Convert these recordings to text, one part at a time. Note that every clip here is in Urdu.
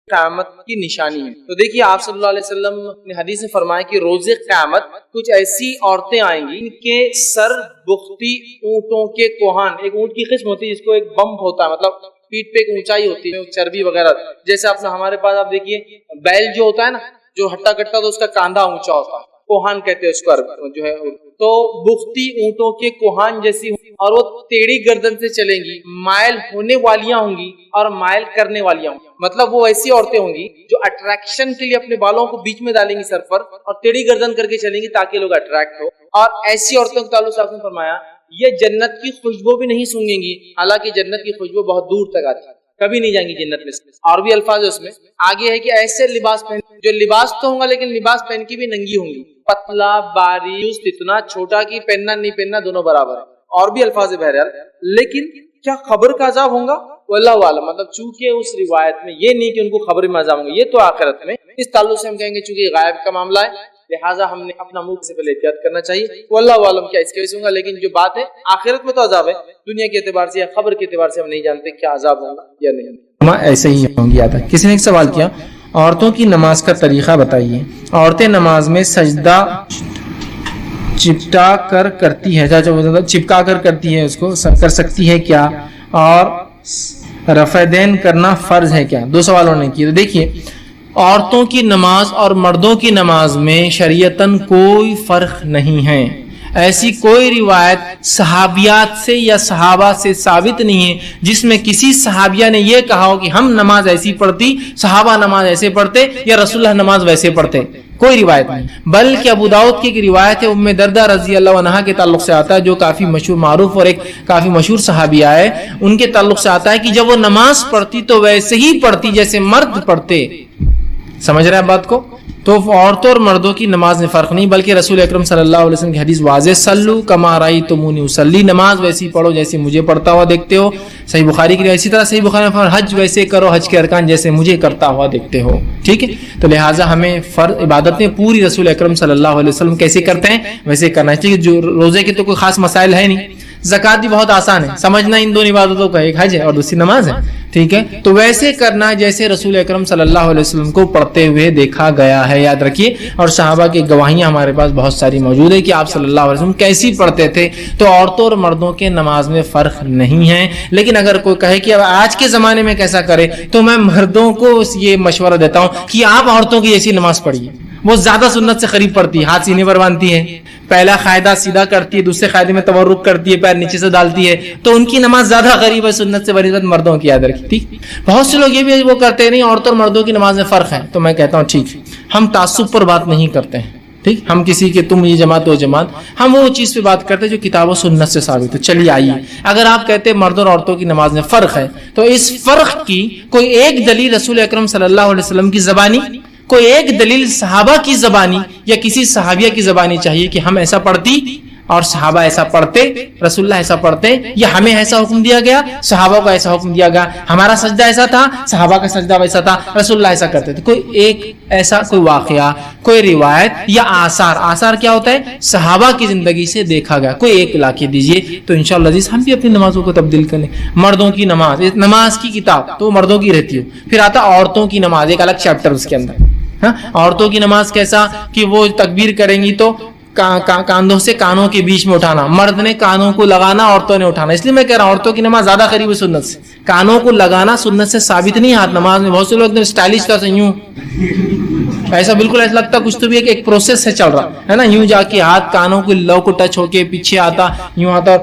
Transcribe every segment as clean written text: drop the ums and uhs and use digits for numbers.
قیامت کی نشانی ہے۔ تو دیکھیے آپ صلی اللہ علیہ وسلم نے حدیث میں فرمایا کہ روز قیامت کچھ ایسی عورتیں آئیں گی ان کے سر بختی اونٹوں کے کوہان، ایک اونٹ کی قسم ہوتی ہے جس کو ایک بمپ ہوتا ہے، مطلب پیٹ پہ ایک اونچائی ہوتی ہے، چربی وغیرہ، جیسے اپنا ہمارے پاس آپ دیکھیے بیل جو ہوتا ہے نا، جو ہٹا کٹا تو اس کا کاندھا اونچا ہوتا ہے، کوہان کہتے ہیں اس کو جو ہے، تو بختی اونٹوں کے کوہان جیسی، اور وہ ٹیڑھی گردن سے چلیں گی، مائل ہونے والیاں ہوں گی اور مائل کرنے والیاں ہوں گی، مطلب وہ ایسی عورتیں ہوں گی جو اٹریکشن کے لیے اپنے بالوں کو بیچ میں ڈالیں گی سر پر اور ٹیڑھی گردن کر کے چلیں گی تاکہ لوگ اٹریکٹ ہو۔ اور ایسی عورتوں کے تعلق سے آپ نے فرمایا یہ جنت کی خوشبو بھی نہیں سونگیں گی، حالانکہ جنت کی خوشبو بہت دور تک آتی ہے، کبھی نہیں جائیں گی جنت میں۔ اور بھی الفاظ ہے اس میں آگے ہے کہ ایسے لباس پہن، جو لباس تو ہوگا لیکن لباس پہن کے بھی ننگی ہوں گی، پتلا باریک اتنا چھوٹا کہ پہننا نہیں پہننا دونوں برابر ہے۔ اور بھی الفاظ ہے بہرحال، لیکن کیا خبر کا عذاب ہوگا واللہ اعلم، مطلب چونکہ اس روایت میں یہ نہیں کہ ان کو خبر میں عذاب ہوگا، یہ تو آخرت میں۔ اس تعلق سے ہم کہیں گے چونکہ یہ غائب کا معاملہ ہے لہٰذا ہم نے اپنا منہ سے پہلے احتیاط کرنا چاہیے، واللہ عالم کیا اس کے وجہ سے ہوگا، لیکن جو بات ہے آخرت میں تو عذاب ہے، دنیا کے اعتبار سے یا خبر کے اعتبار سے ہم نہیں جانتے کیا عذاب ہوگا یا نہیں۔ ایسے ہی ہوں گیا تھا۔ کسی نے ایک سوال کیا عورتوں کی نماز کا طریقہ بتائیے، عورتیں نماز میں سجدہ چپٹا کر کرتی ہے، چپکا کر کرتی ہے، اس کو کر سکتی ہے کیا، اور رفع دین کرنا فرض ہے کیا؟ دو سوال انہوں نے کیے۔ تو دیکھیے عورتوں کی نماز اور مردوں کی نماز میں شریعتاً کوئی فرق نہیں ہے، ایسی کوئی روایت صحابیات سے یا صحابہ سے ثابت نہیں ہے جس میں کسی صحابیہ نے یہ کہا ہو کہ ہم نماز ایسی پڑھتی، صحابہ نماز ایسے پڑھتے یا رسول اللہ نماز ویسے پڑھتے، کوئی روایت نہیں۔ بلکہ ابو داؤد کی ایک روایت ہے ام دردہ رضی اللہ عنہا کے تعلق سے آتا ہے، جو کافی مشہور معروف اور ایک کافی مشہور صحابیہ ہے، ان کے تعلق سے آتا ہے کہ جب وہ نماز پڑھتی تو ویسے ہی پڑھتی جیسے مرد پڑھتے۔ سمجھ رہے ہیں بات کو؟ تو عورتوں اور مردوں کی نماز میں فرق نہیں، بلکہ رسول اکرم صلی اللہ علیہ وسلم کی حدیث واضح، صلو کما رأیتمونی اصلی، نماز ویسی پڑھو جیسے مجھے پڑھتا ہوا دیکھتے ہو۔ صحیح بخاری کی، اسی طرح صحیح بخاری میں حج ویسے کرو، حج کے ارکان جیسے مجھے کرتا ہوا دیکھتے ہو، ٹھیک ہے؟ تو لہٰذا ہمیں فرض عبادتیں پوری رسول اکرم صلی اللہ علیہ وسلم کیسے کرتے ہیں ویسے کرنا چاہیے۔ جو روزے کے تو کوئی خاص مسائل ہے نہیں، زکوٰۃ بھی بہت آسان ہے سمجھنا، ان دو عبادتوں کا، ایک حج ہے اور دوسری نماز ہے، ٹھیک ہے؟ تو ویسے کرنا جیسے رسول اکرم صلی اللہ علیہ وسلم کو پڑھتے ہوئے دیکھا گیا ہے، یاد رکھیے۔ اور صحابہ کی گواہیاں ہمارے پاس بہت ساری موجود ہے کہ آپ صلی اللہ علیہ وسلم کیسی پڑھتے تھے۔ تو عورتوں اور مردوں کے نماز میں فرق نہیں ہے، لیکن اگر کوئی کہے کہ اب آج کے زمانے میں کیسا کرے، تو میں مردوں کو یہ مشورہ دیتا ہوں کہ آپ عورتوں کی ایسی نماز پڑھیے، وہ زیادہ سنت سے قریب پڑتی ہے، ہاتھ سینے پر باندھتی ہے، پہلا قاعدہ سیدھا کرتی ہے، دوسرے قاعدے میں تورک کرتی ہے، پیر نیچے سے ڈالتی ہے، تو ان کی نماز زیادہ قریب ہے سنت سے بنسبت مردوں کی، یاد رکھیے، ٹھیک۔ بہت سے لوگ یہ بھی وہ کرتے نہیں عورتوں اور مردوں کی نماز میں فرق ہے، تو میں کہتا ہوں ٹھیک، ہم تعصب پر بات نہیں کرتے ہیں، ٹھیک، ہم کسی کے تم یہ جماعت وہ جماعت، ہم وہ چیز پہ بات کرتے ہیں جو کتاب و سنت سے ثابت ہے۔ چلیے آئیے، اگر آپ کہتے ہیں مردوں اور عورتوں کی نماز میں فرق ہے، تو اس فرق کی کوئی ایک دلیل رسول اکرم صلی اللہ علیہ وسلم کی زبانی، کوئی ایک دلیل صحابہ کی زبانی یا کسی صحابیہ کی زبانی چاہیے کہ ہم ایسا پڑھتی اور صحابہ ایسا پڑھتے، رسول اللہ ایسا پڑھتے، یا ہمیں ایسا حکم دیا گیا، صحابہ کو ایسا حکم دیا گیا، ہمارا سجدہ ایسا تھا، صحابہ کا سجدہ ویسا تھا، رسول اللہ ایسا کرتے تھے۔ کوئی ایک ایسا کوئی واقعہ، کوئی روایت یا آثار کیا ہوتا ہے؟ صحابہ کی زندگی سے دیکھا گیا، کوئی ایک لا کے دیجئے، تو انشاءاللہ عزیز ہم بھی اپنی نمازوں کو تبدیل کریں۔ مردوں کی نماز کی کتاب تو مردوں کی رہتی ہو، پھر آتا عورتوں کی نماز، ایک الگ چیپٹر اس کے اندر۔ ہاں، عورتوں کی نماز کیسا کہ وہ تکبیر کریں گی تو کاندھوں سے کانوں کے بیچ میں اٹھانا، مرد نے کانوں کو لگانا، عورتوں نے اٹھانا، اس لیے میں کہہ رہا ہوں عورتوں کی نماز زیادہ قریب ہے سنت سے۔ کانوں کو لگانا سنت سے ثابت نہیں، ہاتھ نماز میں بہت سے لوگ اسٹائلش کا یوں ایسا، بالکل ایسا لگتا کچھ تو بھی ایک پروسیس سے چل رہا ہے نا، یوں جا کے ہاتھ کانوں کو لو کو ٹچ ہو کے پیچھے آتا، یوں آتا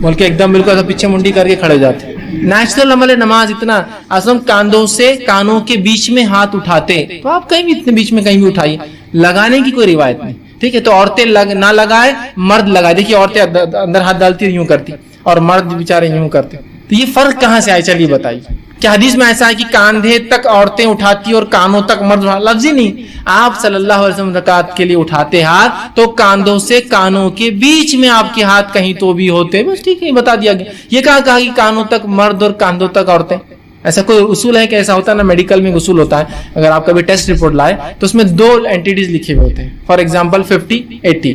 بول کے ایک دم بالکل ایسا پیچھے منڈی کر کے کھڑے جاتے۔ نیچرل عمل نماز اتنا اصل کاندھوں سے کانوں کے بیچ میں ہاتھ اٹھاتے، تو آپ کہیں بھی اتنے بیچ میں کہیں بھی اٹھائیے، لگانے کی کوئی روایت نہیں، ٹھیک ہے؟ تو عورتیں نہ لگائے، مرد لگائے۔ دیکھیے عورتیں اندر ہاتھ ڈالتی یوں کرتی اور مرد بیچارے یوں کرتے، تو یہ فرق کہاں سے آئے؟ چلیے بتائیے۔ کیا حدیث میں ایسا ہے کہ کاندھے تک عورتیں اٹھاتی اور کانوں تک مرد؟ لفظ ہی نہیں، آپ صلی اللہ علیہ وسلم رکعت کے لیے اٹھاتے ہاتھ تو کاندھوں سے کانوں کے بیچ میں آپ کے ہاتھ کہیں تو بھی ہوتے، بس ٹھیک ہے بتا دیا گیا۔ یہ کہا کہ کانوں تک مرد اور کاندھوں تک عورتیں؟ ایسا کوئی اصول ہے کہ ایسا ہوتا ہے نا؟ میڈیکل میں اصول ہوتا ہے، اگر آپ کبھی ٹیسٹ رپورٹ لائے تو اس میں 2 اینٹیز لکھے ہوئے ہوتے ہیں، فار ایگزامپل 50 80،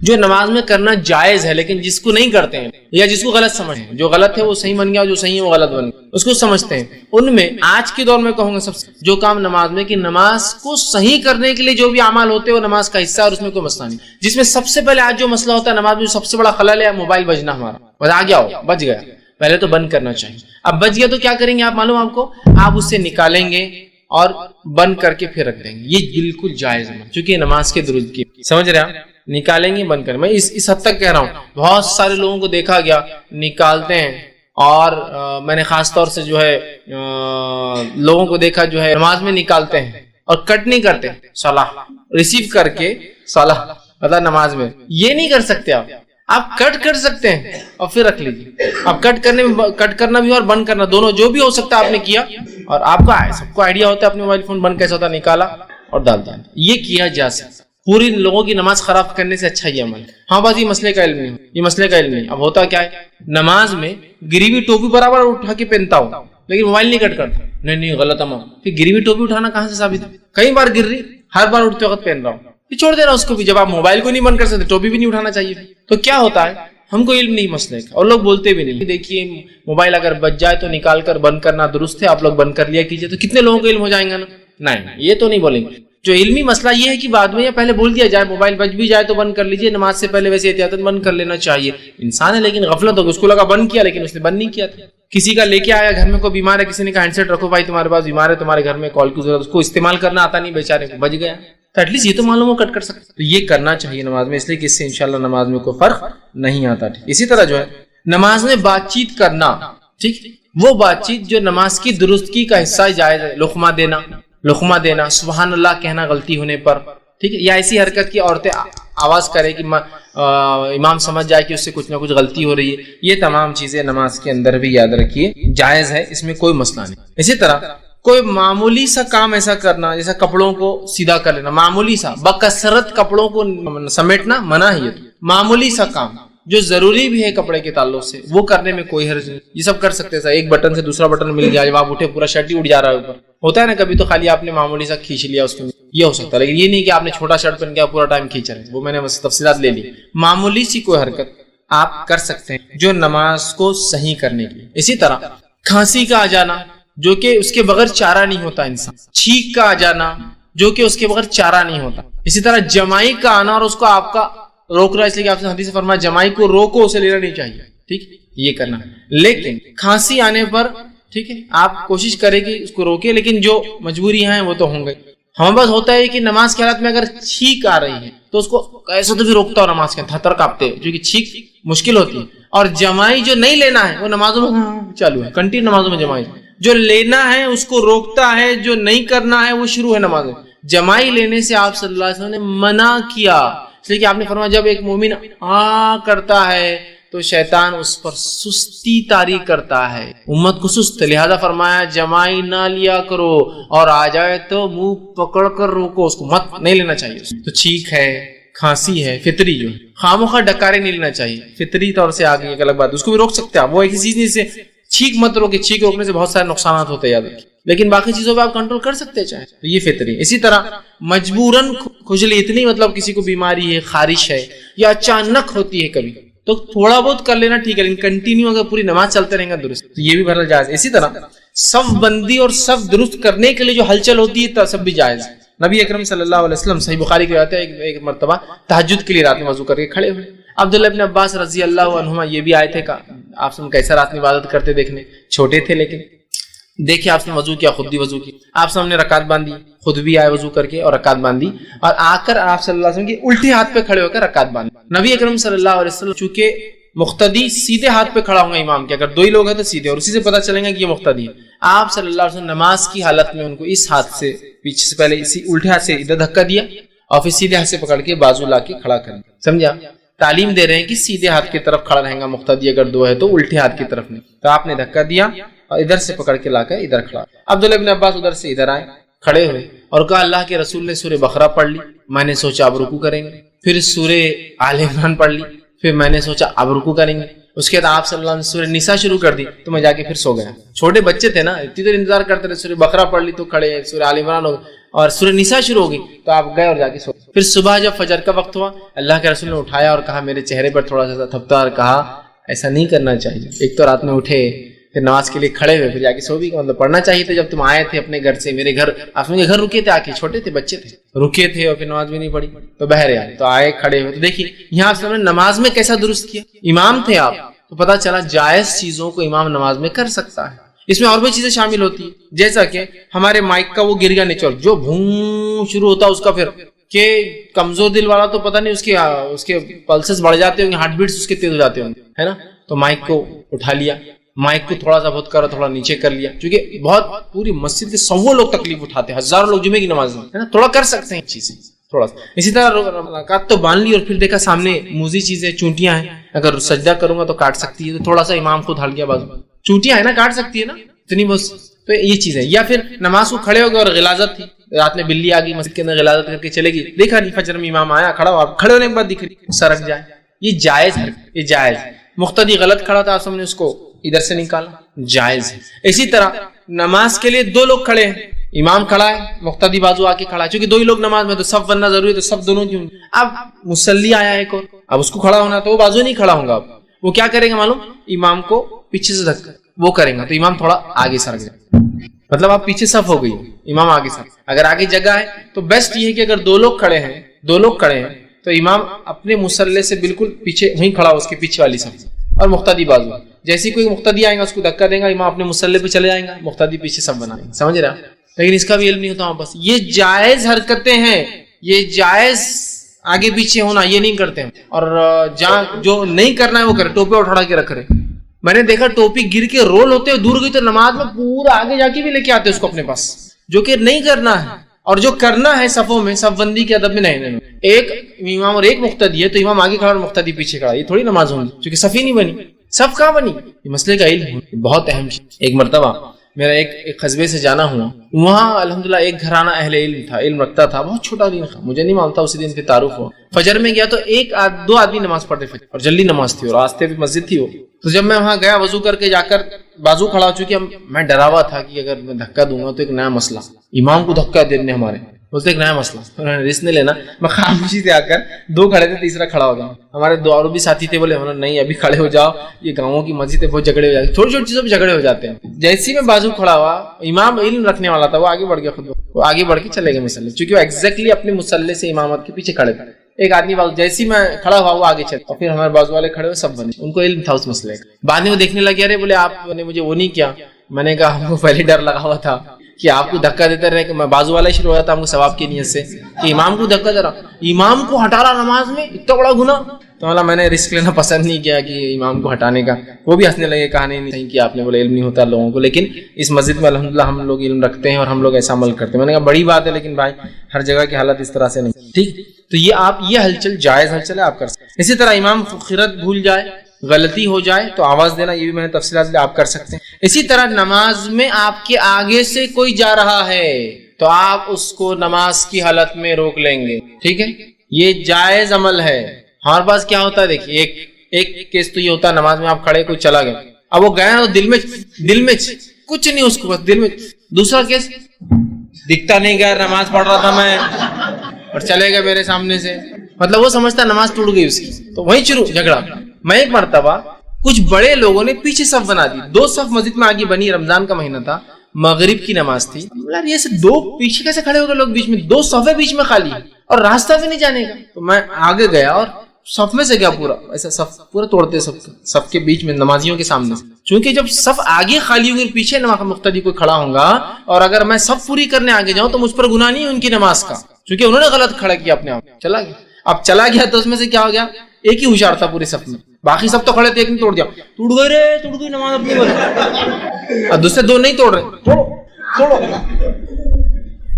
جو نماز میں کرنا جائز ہے لیکن جس کو نہیں کرتے ہیں یا جس کو غلط سمجھتے ہیں, جو غلط ہے وہ صحیح بن گیا, جو صحیح ہے وہ غلط بن گیا, اس کو سمجھتے ہیں, ان میں آج کے دور میں کہوں گا سب سے جو کام نماز میں کہ نماز کو صحیح کرنے کے لیے جو بھی اعمال ہوتے ہیں وہ نماز کا حصہ ہے اور اس میں کوئی مسئلہ نہیں. جس میں سب سے پہلے آج جو مسئلہ ہوتا ہے نماز میں, جو سب سے بڑا خلل ہے موبائل بجنا, ہمارا بس آ گیا ہو, بج گیا, پہلے تو بند کرنا چاہیے. اب بج گیا تو کیا کریں گے آپ معلوم آپ کو, آپ اسے نکالیں گے اور بند کر کے پھر رکھ دیں گے. یہ بالکل جائز ہے چونکہ نماز کے درست کی, سمجھ رہے ہیں, نکالیں گے بند کریں. میں اس حد تک کہہ رہا ہوں, بہت سارے لوگوں کو دیکھا گیا نکالتے ہیں, اور میں نے خاص طور سے جو ہے لوگوں کو دیکھا جو ہے نماز میں نکالتے ہیں اور کٹ نہیں کرتے, صلاح ریسیو کر کے صلاح مطلب نماز میں. یہ نہیں کر سکتے آپ کٹ کر سکتے ہیں اور پھر رکھ لیجیے. اب کٹ کرنا بھی اور بند کرنا دونوں جو بھی ہو سکتا ہے آپ نے کیا, اور آپ کا سب کو آئیڈیا ہوتا ہے اپنے موبائل فون بند کیسے ہوتا ہے, نکالا اور ڈال دیا. یہ کیا جا سکتا, پوری لوگوں کی نماز خراب کرنے سے اچھا یہ عمل. ہاں بس یہ مسئلے کا علم نہیں, یہ مسئلے کا علم نہیں. اب ہوتا کیا ہے, نماز میں گری ہوئی ٹوپی برابر اٹھا کے پہنتا ہوں لیکن موبائل نہیں کٹ کرتا. نہیں غلط عمل. پھر گری ہوئی ٹوپی اٹھانا کہاں سے ثابت ہے؟ کئی بار گر رہی, ہر بار اٹھتے وقت پہن رہا ہوں, پھر چھوڑ دینا اس کو بھی. جب آپ موبائل کو نہیں بند کر سکتے ٹوپی بھی نہیں اٹھانا چاہیے. تو کیا ہوتا ہے, ہم کو علم نہیں مسئلے کا اور لوگ بولتے بھی نہیں. دیکھیے موبائل اگر بچ جائے تو نکال کر بند کرنا درست ہے, آپ لوگ بند کر لیا کیجئے, تو کتنے لوگوں کو علم ہو جائیں گا نا. نہیں, یہ تو نہیں بولیں گے. جو علمی مسئلہ یہ ہے کہ بعد میں یا پہلے بول دیا جائے موبائل بج بھی جائے تو بند کر لیجئے, نماز سے پہلے ویسے احتیاطاً بند کر لینا چاہیے. انسان ہے لیکن غفلت ہوگی, اس کو لگا بند کیا لیکن اس نے بند نہیں کیا تھا. کسی کا لے کے آیا گھر میں کوئی بیمار ہے, کسی نے کہا ہینڈ سیٹ رکھو بھائی تمہارے پاس بیمار ہے, تمہارے گھر میں کال کی ضرورت, اس کو استعمال کرنا آتا نہیں بیچارے کو, بج گیا, تو ایٹ لیسٹ یہ تو معلوم ہو کٹ کر سکتا. تو یہ کرنا چاہیے نماز میں, اس لیے کہ اس سے انشاءاللہ نماز میں کوئی فرق نہیں آتا. اسی طرح جو ہے نماز میں بات چیت کرنا, ٹھیک, وہ بات چیت جو نماز کی درستگی کا حصہ جائز ہے. لقمہ دینا, سبحان اللہ کہنا غلطی ہونے پر, ٹھیک ہے, یا ایسی حرکت کی عورتیں آواز کرے کہ امام سمجھ جائے کہ اس سے کچھ نہ کچھ غلطی ہو رہی ہے. یہ تمام چیزیں نماز کے اندر بھی یاد رکھیے جائز ہے, اس میں کوئی مسئلہ نہیں. اسی طرح کوئی معمولی سا کام ایسا کرنا جیسا کپڑوں کو سیدھا کر لینا, معمولی سا, بکثرت کپڑوں کو سمیٹنا منع ہے. معمولی سا کام جو ضروری بھی ہے کپڑے کے تعلق سے, وہ کرنے میں کوئی حرج نہیں. یہ سب کر سکتے ہیں. ایک بٹن سے دوسرا بٹن مل گیا, جب آپ اٹھے پورا شرٹ ہی اٹھ جا رہا ہے اوپر, ہوتا ہے نا کبھی, تو خالی آپ نے معمولی سا کھینچ لیا اس کو, یہ ہو سکتا ہے. لیکن یہ نہیں کہ آپ نے چھوٹا شرٹ پہن کے پورا ٹائم کھینچ رہے ہیں, وہ میں نے تفصیلات لے لی. معمولی سی کوئی حرکت آپ کر سکتے ہیں جو نماز کو صحیح کرنے کی. اسی طرح کھانسی کا آ جانا جو کہ اس کے بغیر چارہ نہیں ہوتا انسان, چھینک کا آ جانا جو کہ اس کے بغیر چارہ نہیں ہوتا. اسی طرح جمائی کا آنا اور اس کو آپ کا روکنا, اس لیے کہ آپ نے حدیث سے فرمایا جمائی کو روکو, اسے لینا نہیں چاہیے, ٹھیک, یہ کرنا. لیکن کھانسی آنے پر ٹھیک ہے آپ کوشش کریں کہ اس کو روکے, لیکن جو مجبوری ہیں وہ تو ہوں گے. ہمیں بس ہوتا ہے کہ نماز کے حالت میں اگر چھینک آ رہی ہے تو اس کو ایسا تو بھی روکتا ہو نماز کے تھر کانپتے, کیونکہ چھینک مشکل ہوتی ہے. اور جمائی جو نہیں لینا ہے وہ نمازوں میں چالو ہے, کنٹینیو نمازوں میں جمائی. جو لینا ہے اس کو روکتا ہے, جو نہیں کرنا ہے وہ شروع ہے نماز میں. جمائی لینے سے آپ صلی اللہ علیہ وسلم نے منع کیا, اس لیے کہ آپ نے فرمایا جب ایک مومن کرتا ہے تو شیطان اس پر سستی طاری کرتا ہے, امت کو سست. لہذا فرمایا جمائی نہ لیا کرو, اور آ جائے تو منہ پکڑ کر روکو, اس کو مت نہیں لینا چاہیے. تو چھینک ہے, کھانسی ہے, فطری جو خاموخواہ ڈکارے نہیں لینا چاہیے, فطری طور سے آگے ایک الگ بات, اس کو بھی روک سکتے ہیں آپ. وہ ایک چیز نہیں سے چھینک مت روکے, چھینک روکنے سے بہت سارے نقصانات ہوتے ہیں یاد رکھیے, لیکن باقی چیزوں پہ آپ کنٹرول کر سکتے ہیں چاہے, تو یہ فطری. اسی طرح مجبوراً کھجلی, اتنی مطلب کسی کو بیماری ہے, خارش ہے, یا اچانک ہوتی ہے کبھی, تو تھوڑا بہت کر لینا ٹھیک ہے, لیکن کنٹینیو اگر پوری نماز چلتے رہیں گا درست, تو یہ بھی بہرحال جائز. اسی طرح صف بندی اور صف درست کرنے کے لیے جو ہلچل ہوتی ہے سب بھی جائز. نبی اکرم صلی اللہ علیہ وسلم صحیح بخاری کی روایت ہے, ایک مرتبہ تہجد کے لیے رات میں وضو کر کے کھڑے ہوئے. عبداللہ ابن عباس رضی اللہ عنہما یہ بھی آئے تھے, آپ سے کیسا رات میں عبادت کرتے دیکھنے, چھوٹے تھے لیکن دیکھیں آپ نے وضو کیا, خود بھی وضو کی, آپ سے ہم نے رکعت باندھی, خود بھی آئے وضو کر کے اور رکعت باندھی, اور آ کر آپ صلی اللہ علیہ وسلم کے الٹے ہاتھ پہ کھڑے ہو کر رکعت باندھی. نبی اکرم صلی اللہ علیہ وسلم چونکہ مقتدی سیدھے ہاتھ پہ کھڑا ہوں گا امام کے, اگر دو ہی لوگ ہیں تو سیدھے, اور اسی سے پتہ چلے گا کہ یہ مقتدی ہے. آپ صلی اللہ علیہ وسلم نماز کی حالت میں ان کو اس ہاتھ سے پیچھے سے پہلے اسی الٹے ہاتھ سے ادھر دھکا دیا, اور پھر سیدھے ہاتھ سے پکڑ کے بازو لا کے کھڑا کر دیا. سمجھا, تعلیم دے رہے ہیں کہ سیدھے ہاتھ کی طرف کھڑا رہے گا مقتدی, اگر دو ہے تو الٹے ہاتھ کی طرف نہیں. تو آپ نے دھکا دیا اور ادھر سے پکڑ کے لا کر ادھر کھڑا. عبداللہ ابن عباس ادھر سے ادھر آئے, کھڑے ہوئے اور کہا اللہ کے رسول نے سورہ بقرہ پڑھ لی, میں نے سوچا اب رکوع کریں گے. پھر سورہ آل عمران پڑھ لی, پھر میں نے سوچا اب رکوع کریں گے. اس کے بعد آپ صلی اللہ علیہ وسلم سورہ نساء شروع کر دی, تو میں جا کے پھر سو گیا. چھوٹے بچے تھے نا, اتنی دیر انتظار کرتے رہے, سورہ بقرہ پڑھ لی تو کھڑے, سورہ آل عمران ہو اور سورہ نساء شروع ہو گئی, تو آپ گئے اور جا کے سو. پھر صبح جب فجر کا وقت ہوا اللہ کے رسول نے اٹھایا اور کہا میرے چہرے پر تھوڑا سا تھپتا اور کہا ایسا نہیں کرنا چاہیے. ایک تو رات میں اٹھے پھر نماز کے لیے کھڑے ہوئے پھر جا کے سو بھی مطلب پڑھنا چاہیے تھا جب تم آئے تھے اپنے گھر سے. میرے گھر آپ کے گھر رکے تھے آ کے, چھوٹے تھے بچے تھے, رکے تھے اور پھر نماز بھی نہیں پڑھی تو بہرحال تو آئے کھڑے ہوئے. تو دیکھیے یہاں آپ نے نماز میں کیسا درست کیا, امام تھے آپ تو پتا چلا جائز چیزوں کو امام نماز میں کر سکتا ہے. اس میں اور بھی چیزیں شامل ہوتی ہیں جیسا کہ ہمارے مائک کا وہ گر گیا نیچے جو بھون شروع ہوتا ہے اس کا, پھر کہ کمزور دل والا تو پتہ نہیں اس کے پلسز بڑھ جاتے ہوں گے, ہارٹ بیٹس اس کے تیز ہو جاتے ہوں گے, ہے نا. تو مائک کو اٹھا لیا, مائک کو تھوڑا سا بہت کرا تھوڑا نیچے کر لیا, کیونکہ بہت پوری مسجد کے 100 لوگ تکلیف اٹھاتے ہیں, ہزاروں لوگ جمعے کی نماز میں, ہے نا, تھوڑا کر سکتے ہیں چیزیں تھوڑا سا. اسی طرح رکعت تو باندھ لی اور پھر دیکھا سامنے موزی چیزیں چونٹیاں ہیں, اگر سجدہ کروں گا تو کاٹ سکتی ہے, تو تھوڑا سا امام خود ہل گیا بازو, چونٹیاں ہیں نا کاٹ سکتی ہے نا اتنی بس. تو یہ چیز ہے. یا پھر نماز کو کھڑے ہو گئے اور غلاظت تھی, رات میں بلی آ گئی مسجد کے اندر غلاظت کر کے چلے گی, دیکھا نہیں فجر میں امام آیا کھڑا ہوا, کھڑے ہونے کے بعد دکھ رہی سرک جائے, یہ جائز ہے, یہ جائز. مقتدی غلط کھڑا تھا آپ نے اس کو ادھر سے نکالا, جائز ہے. اسی طرح نماز کے لیے 2 لوگ کھڑے ہیں, امام کھڑا ہے مقتدی بازو آ کے کھڑا ہے, چونکہ 2 ہی لوگ نماز میں تو صف بننا ضروری ہے, تو صف دونوں کی ہوں. اب مصلی آیا ایک اور, اب اس کو کھڑا ہونا تو وہ بازو نہیں کھڑا ہوگا, اب وہ کیا کرے گا معلوم, امام کو پیچھے سے دھکا وہ کریں گا تو امام تھوڑا آگے سرک جائے, مطلب آپ پیچھے صف ہو گئی, امام آگے سرک. اگر آگے جگہ ہے تو بیسٹ یہ ہے کہ اگر 2 لوگ کھڑے ہیں, 2 لوگ کھڑے ہیں تو امام اپنے مصلی سے بالکل پیچھے وہیں کھڑا ہو, اس کے پیچھے والی صف, اور مقتدی بازو. جیسے کوئی مقتدی آئے گا اس کو دھکا دے گا, امام اپنے مصلی پہ چلے جائیں گا, مقتدی پیچھے صف بنائیں گے, سمجھ رہا. لیکن اس کا بھی علم نہیں ہوتا بس. یہ جائز حرکتیں ہیں, یہ جائز آگے پیچھے ہونا, یہ نہیں کرتے ہیں. اور جہاں جو نہیں کرنا ہے وہ کرے, ٹوپی اٹھا کے رکھ رہے. میں نے دیکھا ٹوپی گر کے رول ہوتے ہوئے دور گئی تو نماز میں پورا آگے جا کے بھی لے کے آتے اس کو اپنے پاس, جو کہ نہیں کرنا ہے. اور جو کرنا ہے صفوں میں, صف بندی کے ادب میں نہیں. ایک امام اور ایک مقتدی ہے تو امام آگے کھڑا اور مقتدی پیچھے کھڑا, یہ تھوڑی نماز ہوگی, کیونکہ صف ہی نہیں بنی. صف کہاں بنی, یہ مسئلے کا علم بہت اہم ہے. ایک مرتبہ میرا ایک قصبے سے جانا ہوا, وہاں الحمدللہ ایک گھرانہ اہل علم تھا, علم رکھتا تھا, بہت چھوٹا دن تھا, مجھے نہیں معلوم تھا, اسی دن پہ تعارف ہوا. فجر میں گیا تو 1-2 آدمی نماز پڑھتے فجر, اور جلدی نماز تھی اور راستے پہ مسجد تھی وہ. تو جب میں وہاں گیا وضو کر کے جا کر بازو کھڑا ہو, چکی میں ڈرا ہوا تھا کہ اگر میں دھکا دوں گا تو ایک نیا مسئلہ, امام کو دھکا دینے ہمارے بولتے ایک نیا مسئلہ, انہوں نے رسک نہیں لینا. میں خاموشی سے آ کر 2 کھڑے تھے, تیسرا کھڑا ہو گیا. ہمارے 2 اور بھی ساتھی تھے, بولے نہیں ابھی کھڑے ہو جاؤ, یہ گاؤں کی مسجد ہے, بہت جھگڑے ہو جاتے ہیں, چھوٹی چھوٹی چیزوں پہ جھگڑے ہو جاتے ہیں. جیسے میں بازو کھڑا ہوا, امام علم رکھنے والا تھا, وہ آگے بڑھ گیا, خود وہ آگے بڑھ کے چلے گئے مسلح, چونکہ وہ ایگزیکٹلی اپنے مسلح سے امامت کے پیچھے کھڑے تھے. ایک آدمی بازو, جیسے میں کھڑا ہوا وہ آگے چلے, اور پھر ہمارے بازو والے کھڑے ہوئے, سب بنے, ان کو علم تھا اس مسئلے کا. بعد میں وہ دیکھنے لگے, ارے بولے آپ نے مجھے وہ نہیں کیا. میں نے کہا ہم کو پہلے ڈر لگا ہوا تھا کہ آپ کو دھکا دیتے رہے, کہ میں بازو والا شروع ہو جاتا ہم کو ثواب کی نیت سے, کہ امام کو دھکا دے رہا, امام کو ہٹا رہا نماز میں, اتنا بڑا گناہ. تو میں نے رسک لینا پسند نہیں کیا کہ امام کو ہٹانے کا. وہ بھی ہنسنے لگے, کہا نہیں کیا آپ نے, بولے علم نہیں ہوتا لوگوں کو, لیکن اس مسجد میں الحمدللہ ہم لوگ علم رکھتے ہیں اور ہم لوگ ایسا عمل کرتے ہیں. میں نے کہا بڑی بات ہے, لیکن بھائی ہر جگہ کی حالت اس طرح سے نہیں, ٹھیک. تو یہ آپ یہ ہلچل جائز ہلچل ہے, آپ کر سکتے. اسی طرح امام خیرت بھول جائے, غلطی ہو جائے تو آواز دینا, یہ بھی میں نے تفصیلات آپ کر سکتے ہیں. اسی طرح نماز میں آپ کے آگے سے کوئی جا رہا ہے تو آپ اس کو نماز کی حالت میں روک لیں گے, ٹھیک ہے, یہ جائز عمل ہے. ہمارے پاس کیا ہوتا ہے دیکھیے, ایک کیس تو یہ ہوتا ہے نماز میں آپ کھڑے, کوئی چلا گیا, اب وہ گیا تو دل میں کچھ نہیں اس کو, بس دل میں. دوسرا کیس دکھتا نہیں گیا, نماز پڑھ رہا تھا میں اور چلے گئے میرے سامنے سے, مطلب وہ سمجھتا نماز ٹوٹ گئی اس کی, تو وہیں شروع جھگڑا. میں ایک مرتبہ کچھ بڑے لوگوں نے پیچھے صف بنا دی, 2 صف مسجد میں آگے بنی, رمضان کا مہینہ تھا, مغرب کی نماز تھی. یار یہ سے 2 پیچھے کیسے کھڑے ہو گئے لوگ بیچ میں, 2 صفیں بیچ میں خالی اور راستہ بھی نہیں جانے کا. تو میں آگے گیا اور صف میں سے گیا, پورا ایسا صف پورا توڑتے, صف کے بیچ میں نمازیوں کے سامنے سے. چونکہ جب صف آگے خالی ہوگی, پیچھے مقتدی کوئی کھڑا ہوگا, اور اگر میں صف پوری کرنے آگے جاؤں تو مجھ پر گناہ نہیں ہے ان کی نماز کا, چونکہ انہوں نے غلط کھڑا کیا اپنے آپ. چلا گیا, اب چلا گیا تو اس میں سے کیا ہو گیا, ایک ہی ہوشیار تھا پورے صف میں, باقی سب تو کھڑے تھے, ایک نے توڑ دیا, ٹوٹ گئے رے, ٹوٹ گئی نماز اپنی بولے, اور دوسرے 2 نہیں توڑ رہے, توڑو.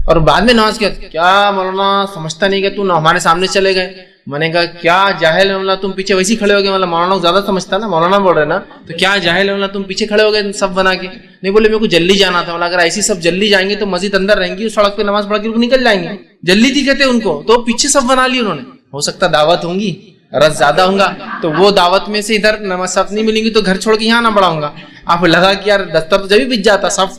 اور بعد میں نماز کیا مولانا سمجھتا نہیں کہ تو ہمارے سامنے چلے گئے. میں نے کہا کیا جاہل ہے مولانا, تم پیچھے ویسے کھڑے ہو گئے, مطلب مولانا زیادہ سمجھتا نا, مولانا بول رہے نا, تو کیا جاہل ہے مولانا, تم پیچھے کھڑے ہو گئے صف بنا کے. نہیں, بولے میرے کو جلدی جانا تھا. اگر ایسی سب جلدی جائیں گے تو مسجد اندر رہیں گی, سڑک پہ نماز پڑھ کے نکل جائیں گے, جلدی تھی کہتے ان کو, تو پیچھے صف بنا لی انہوں نے. ہو سکتا دعوت ہوں گی, رس زیادہ ہوں گا, تو وہ دعوت میں سے ادھر نماز صف نہیں ملیں گی تو گھر چھوڑ کے یہاں نہ بڑھاؤں گا. آپ لگا کہ یار دستر تو جبھی بچ جاتا, صف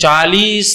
40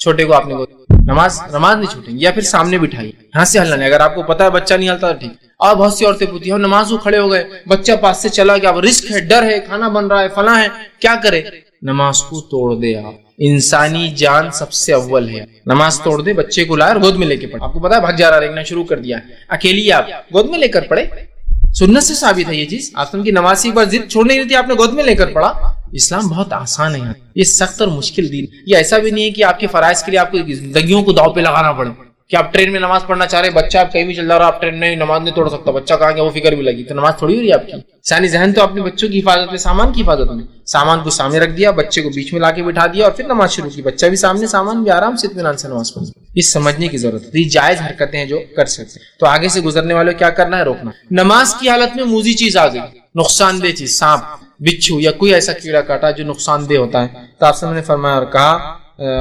چھوٹے کو آپ نے نماز نہیں چھوٹیں گی، یا پھر سامنے بٹھائیے، یہاں سے ہلنا نہیں، اگر آپ کو پتا ہے بچہ نہیں ہلتا تو ٹھیک۔ اور بہت سی عورتیں پوچھتی ہیں نماز کو کھڑے ہو گئے، بچہ پاس سے چلا گیا، اب رسک ہے، ڈر ہے، کھانا بن رہا ہے، فلاں ہے، کیا کرے؟ نماز کو توڑ دے آپ، انسانی جان سب سے اول ہے، نماز توڑ دے، بچے کو لائے اور گود میں لے کے پڑھے، آپ کو پتا ہے بھگ جا رہا ہے، شروع کر دیا ہے، اکیلی آپ گود میں لے کر پڑھے، سنت سے ثابت ہے یہ چیز، آپ کی نماز کی بات ضد چھوڑ نہیں رہی تھی، آپ نے گود میں لے کر پڑھا۔ اسلام بہت آسان ہے، یہ سخت اور مشکل دین، یہ ایسا بھی نہیں ہے کہ آپ کے فرائض کے لیے آپ کو زندگیوں کو داؤ پہ لگانا پڑے، کہ آپ ٹرین میں نماز پڑھنا چاہ رہے، بچہ آپ کہیں بھی چل رہا، آپ ٹرین میں نماز نہیں توڑ سکتا، بچہ کہاں گیا وہ فکر بھی لگی، تو نماز تھوڑی ہو رہی ہے آپ کی۔ انسانی ذہن تو اپنے بچوں کی حفاظت میں، سامان کی حفاظت میں، سامان کو سامنے رکھ دیا، بچے کو بیچ میں لا کے بٹھا دیا اور پھر نماز شروع کی، بچہ بھی سامنے، سامان بھی آرام سے اطمینان سے نماز پڑھی۔ اس سمجھنے کی ضرورت ہے، یہ جائز حرکتیں ہیں جو کر سکتے ہیں، تو آگے سے گزرنے والے کیا کرنا ہے؟ روکنا۔ نماز کی حالت میں موذی چیز آ گئی، نقصان دہ چیز، سانپ، بچھو یا کوئی ایسا کیڑا کاٹا جو نقصان دہ ہوتا ہے، تو آپ نے فرمایا اور کہا،